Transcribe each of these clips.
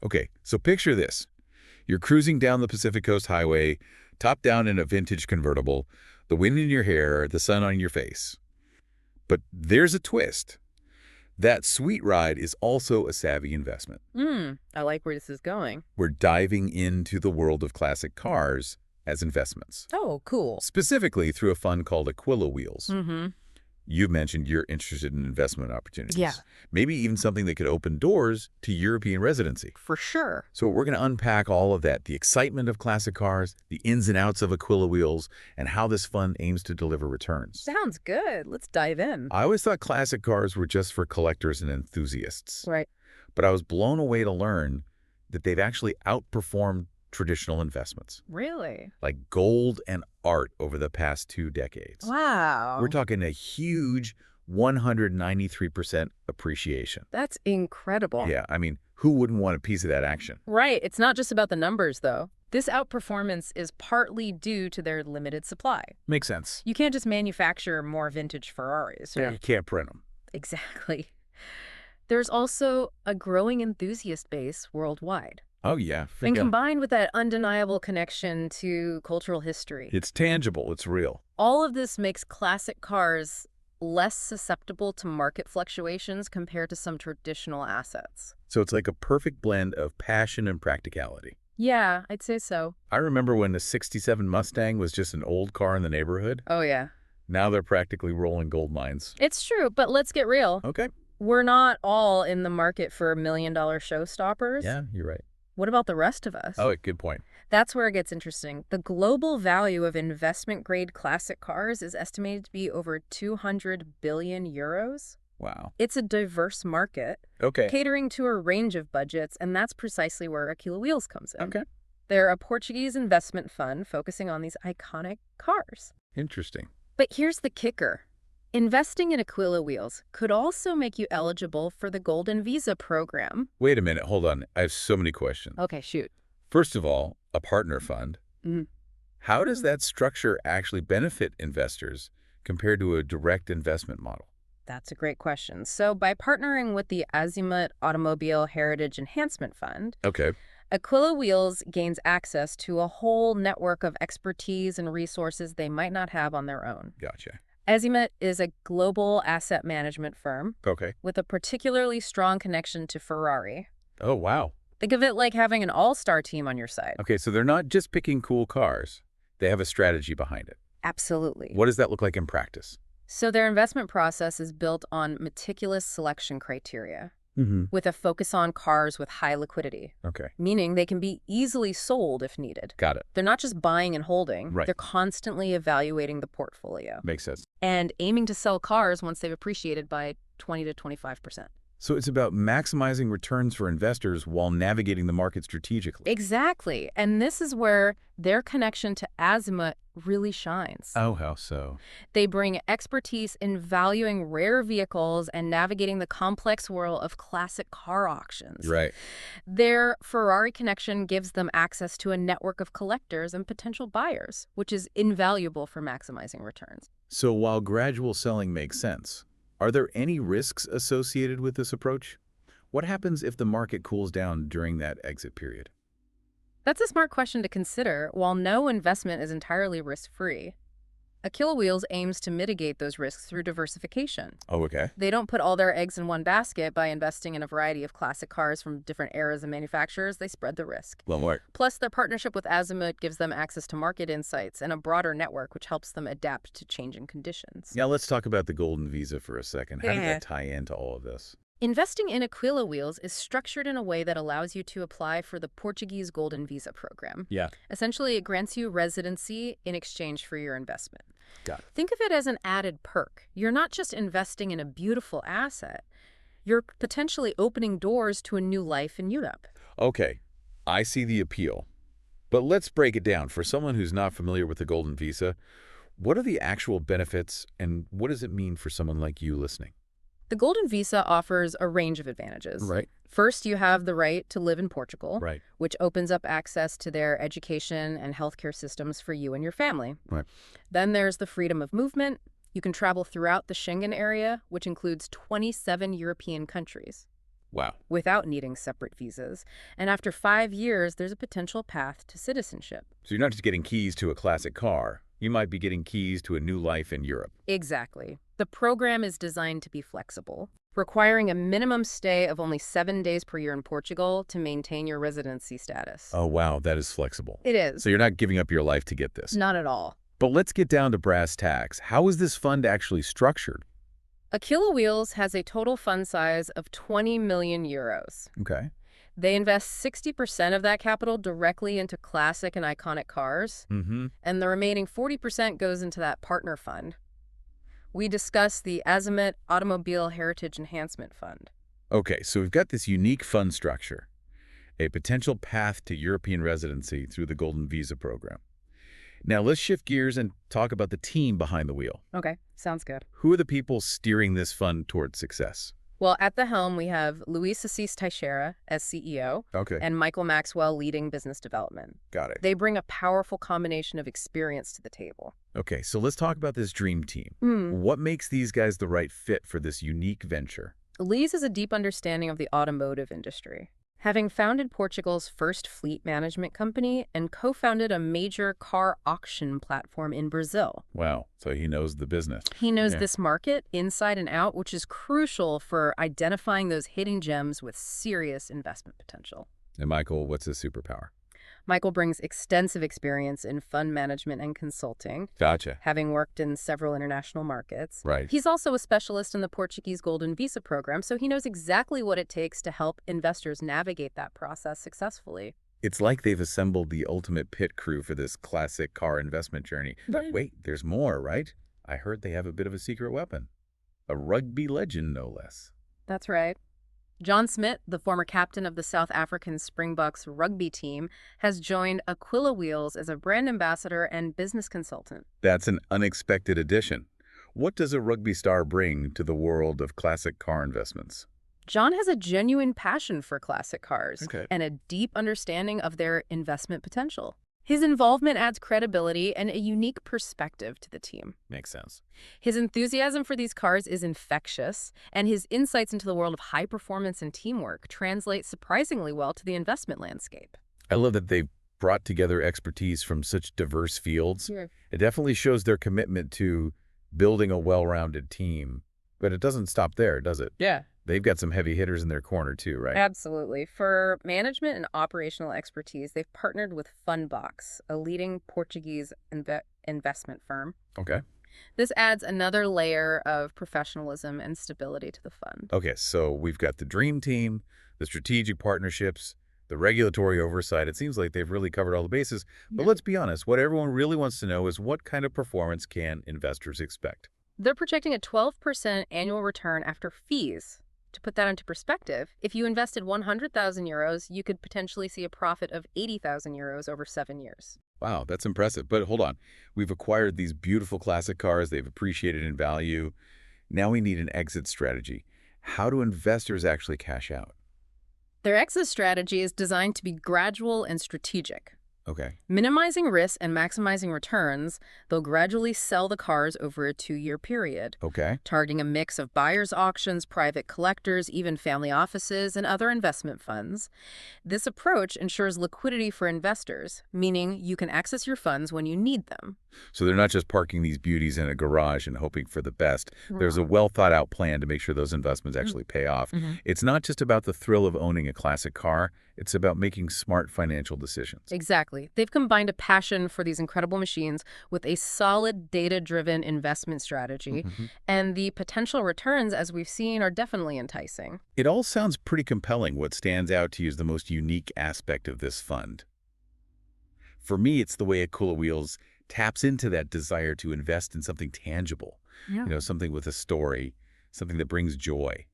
Okay, so picture this. You're cruising down the Pacific Coast Highway, top down in a vintage convertible, the wind in your hair, the sun on your face. But there's a twist. That sweet ride is also a savvy investment. I like where this is going. We're diving into the world of classic cars as investments, Oh, cool. specifically through a fund called Aquila Wheels. Mm-hmm. You mentioned you're interested in investment opportunities. Yeah. Maybe even something that could open doors to European residency. For sure. So we're going to unpack all of that, the excitement of classic cars, the ins and outs of Aquila Wheels, and how this fund aims to deliver returns. Sounds good. Let's dive in. I always thought classic cars were just for collectors and enthusiasts. Right. But I was blown away to learn that they've actually outperformed traditional investments, Really? like gold and art over the past 2 decades. Wow. We're talking a huge 193% appreciation. That's incredible. Yeah, I mean, who wouldn't want a piece of that action? Right. It's not just about the numbers, though. This outperformance is partly due to their limited supply. Makes sense. You can't just manufacture more vintage Ferraris. You can't print them. Exactly. There's also a growing enthusiast base worldwide. Oh, yeah. And combined with that undeniable connection to cultural history, It's tangible. It's real. all of this makes classic cars less susceptible to market fluctuations compared to some traditional assets. So it's like a perfect blend of passion and practicality. Yeah, I'd say so. I remember when the '67 Mustang was just an old car in the neighborhood. Oh, yeah. Now they're practically rolling gold mines. It's true, but let's get real. Okay. We're not all in the market for million-dollar showstoppers. Yeah, you're right. What about the rest of us? Oh, good point. That's where it gets interesting. The global value of investment-grade classic cars is estimated to be over 200 billion euros. Wow. It's a diverse market, Okay. catering to a range of budgets, and that's precisely where Aquila Wheels comes in. Okay. They're a Portuguese investment fund focusing on these iconic cars. Interesting. But here's the kicker. Investing in Aquila Wheels could also make you eligible for the Golden Visa program. Wait a minute. Hold on. I have so many questions. Okay, shoot. First of all, a partner fund. Mhm. How does that structure actually benefit investors compared to a direct investment model? That's a great question. So by partnering with the Azimut Automobile Heritage Enhancement Fund, Okay. Aquila Wheels gains access to a whole network of expertise and resources they might not have on their own. Gotcha. Azimut is a global asset management firm Okay. with a particularly strong connection to Ferrari. Oh, wow. Think of it like having an all-star team on your side. Okay, so they're not just picking cool cars. They have a strategy behind it. Absolutely. What does that look like in practice? So their investment process is built on meticulous selection criteria, Mm-hmm. with a focus on cars with high liquidity, Okay. meaning they can be easily sold if needed. Got it. They're not just buying and holding. Right. They're constantly evaluating the portfolio Makes sense. and aiming to sell cars once they've appreciated by 20 to 25%. So it's about maximizing returns for investors while navigating the market strategically. Exactly. And this is where their connection to Azimut really shines. Oh, how so? They bring expertise in valuing rare vehicles and navigating the complex world of classic car auctions. Right. Their Ferrari connection gives them access to a network of collectors and potential buyers, which is invaluable for maximizing returns. So while gradual selling makes sense, are there any risks associated with this approach? What happens if the market cools down during that exit period? That's a smart question to consider. While no investment is entirely risk-free, Aquila Wheels aims to mitigate those risks through diversification. Oh, okay. They don't put all their eggs in one basket by investing in a variety of classic cars from different eras and manufacturers. They spread the risk. Well, Mark. Plus, their partnership with Azimut gives them access to market insights and a broader network, which helps them adapt to changing conditions. Now let's talk about the Golden Visa for a second. How did Yeah. that tie into all of this? Investing in Aquila Wheels is structured in a way that allows you to apply for the Portuguese Golden Visa program. Yeah. Essentially, it grants you residency in exchange for your investment. Got it. Think of it as an added perk. You're not just investing in a beautiful asset. You're potentially opening doors to a new life in Europe. Okay, I see the appeal. But let's break it down. For someone who's not familiar with the Golden Visa, what are the actual benefits and what does it mean for someone like you listening? The Golden Visa offers a range of advantages. Right. First, you have the right to live in Portugal, Right. which opens up access to their education and healthcare systems for you and your family. Right. Then there's the freedom of movement. You can travel throughout the Schengen area, which includes 27 European countries. Wow. without needing separate visas. And after 5 years, there's a potential path to citizenship. So you're not just getting keys to a classic car. You might be getting keys to a new life in Europe. Exactly. The program is designed to be flexible, requiring a minimum stay of only 7 days per year in Portugal to maintain your residency status. Oh, wow, that is flexible. It is. So you're not giving up your life to get this. Not at all. But let's get down to brass tacks. How is this fund actually structured? Aquila Wheels has a total fund size of 20 million euros. Okay. They invest 60% of that capital directly into classic and iconic cars, Mm-hmm. and the remaining 40% goes into that partner fund. We discuss the Azimuth Automobile Heritage Enhancement Fund. Okay, so we've got this unique fund structure, a potential path to European residency through the Golden Visa program. Now let's shift gears and talk about the team behind the wheel. Okay, sounds good. Who are the people steering this fund towards success? Well, at the helm, we have Luis Assis Teixeira as CEO Okay, and Michael Maxwell leading business development. got it. They bring a powerful combination of experience to the table. Okay, so let's talk about this dream team. Hmm. What makes these guys the right fit for this unique venture? Luis has a deep understanding of the automotive industry, having founded Portugal's first fleet management company and co-founded a major car auction platform in Brazil. Wow, so he knows the business. He knows Yeah. this market inside and out, which is crucial for identifying those hidden gems with serious investment potential. And Michael, what's his superpower? Michael brings extensive experience in fund management and consulting, Gotcha. having worked in several international markets. Right. He's also a specialist in the Portuguese Golden Visa program, so he knows exactly what it takes to help investors navigate that process successfully. It's like they've assembled the ultimate pit crew for this classic car investment journey. But Right. wait, there's more, right? I heard they have a bit of a secret weapon. A rugby legend, no less. That's right. John Smith, the former captain of the South African Springboks rugby team, has joined Aquila Wheels as a brand ambassador and business consultant. That's an unexpected addition. What does a rugby star bring to the world of classic car investments? John has a genuine passion for classic cars Okay. and a deep understanding of their investment potential. His involvement adds credibility and a unique perspective to the team. Makes sense. His enthusiasm for these cars is infectious, and his insights into the world of high performance and teamwork translate surprisingly well to the investment landscape. I love that they've brought together expertise from such diverse fields. Sure. It definitely shows their commitment to building a well-rounded team. But it doesn't stop there, does it? Yeah. They've got some heavy hitters in their corner too, right? Absolutely. For management and operational expertise, they've partnered with Fundbox, a leading Portuguese investment firm. Okay. This adds another layer of professionalism and stability to the fund. Okay, so we've got the dream team, the strategic partnerships, the regulatory oversight. It seems like they've really covered all the bases. But Yeah. let's be honest, what everyone really wants to know is what kind of performance can investors expect? They're projecting a 12% annual return after fees. To put that into perspective, if you invested 100,000 euros, you could potentially see a profit of 80,000 euros over 7 years. Wow, that's impressive. But hold on. We've acquired these beautiful classic cars. They've appreciated in value. Now we need an exit strategy. How do investors actually cash out? Their exit strategy is designed to be gradual and strategic. Okay. Minimizing risk and maximizing returns, they'll gradually sell the cars over a 2-year period, Okay. targeting a mix of buyers' auctions, private collectors, even family offices, and other investment funds. This approach ensures liquidity for investors, meaning you can access your funds when you need them. So they're not just parking these beauties in a garage and hoping for the best. There's a well-thought-out plan to make sure those investments actually pay off. Mhm. It's not just about the thrill of owning a classic car. It's about making smart financial decisions. Exactly. They've combined a passion for these incredible machines with a solid data-driven investment strategy, Mhm. and the potential returns, as we've seen, are definitely enticing. It all sounds pretty compelling. What stands out to you is the most unique aspect of this fund. For me, it's the way Aquila Wheels taps into that desire to invest in something tangible, something with a story, something that brings joy.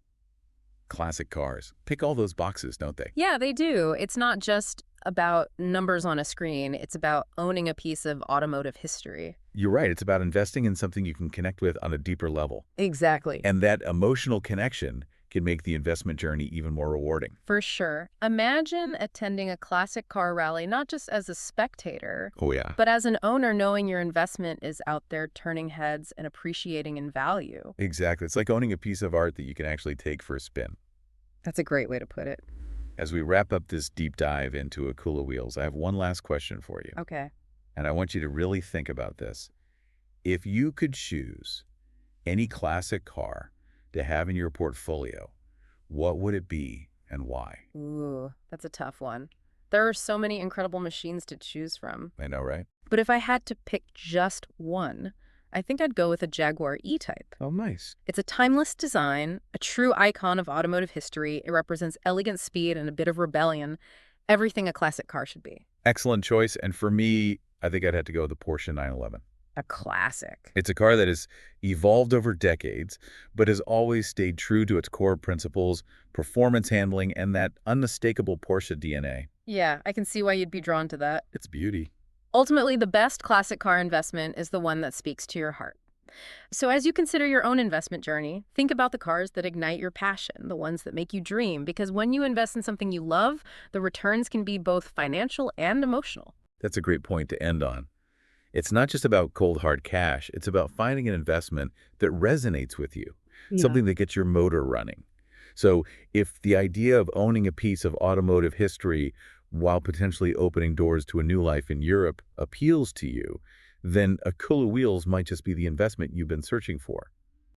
Classic cars. Pick all those boxes, don't they? Yeah, they do. It's not just about numbers on a screen. It's about owning a piece of automotive history. You're right. It's about investing in something you can connect with on a deeper level. Exactly. And that emotional connection can make the investment journey even more rewarding. For sure. Imagine attending a classic car rally not just as a spectator, Oh, yeah. but as an owner knowing your investment is out there turning heads and appreciating in value. Exactly. It's like owning a piece of art that you can actually take for a spin. That's a great way to put it. As we wrap up this deep dive into Aquila Wheels, I have one last question for you, Okay. and I want you to really think about this. If you could choose any classic car to have in your portfolio, what would it be and why? Ooh, that's a tough one. There are so many incredible machines to choose from. I know, right? But if I had to pick just one, I think I'd go with a Jaguar E-Type. Oh, nice. It's a timeless design, a true icon of automotive history. It represents elegant speed and a bit of rebellion. Everything a classic car should be. Excellent choice. And for me, I think I'd have to go with the Porsche 911. A classic. It's a car that has evolved over decades, but has always stayed true to its core principles, performance handling, and that unmistakable Porsche DNA. Yeah, I can see why you'd be drawn to that. It's beauty. Ultimately, the best classic car investment is the one that speaks to your heart. So as you consider your own investment journey, think about the cars that ignite your passion, the ones that make you dream, because when you invest in something you love, the returns can be both financial and emotional. That's a great point to end on. It's not just about cold hard cash, it's about finding an investment that resonates with you, Yeah. something that gets your motor running. So if the idea of owning a piece of automotive history while potentially opening doors to a new life in Europe appeals to you, then Aquila Wheels might just be the investment you've been searching for.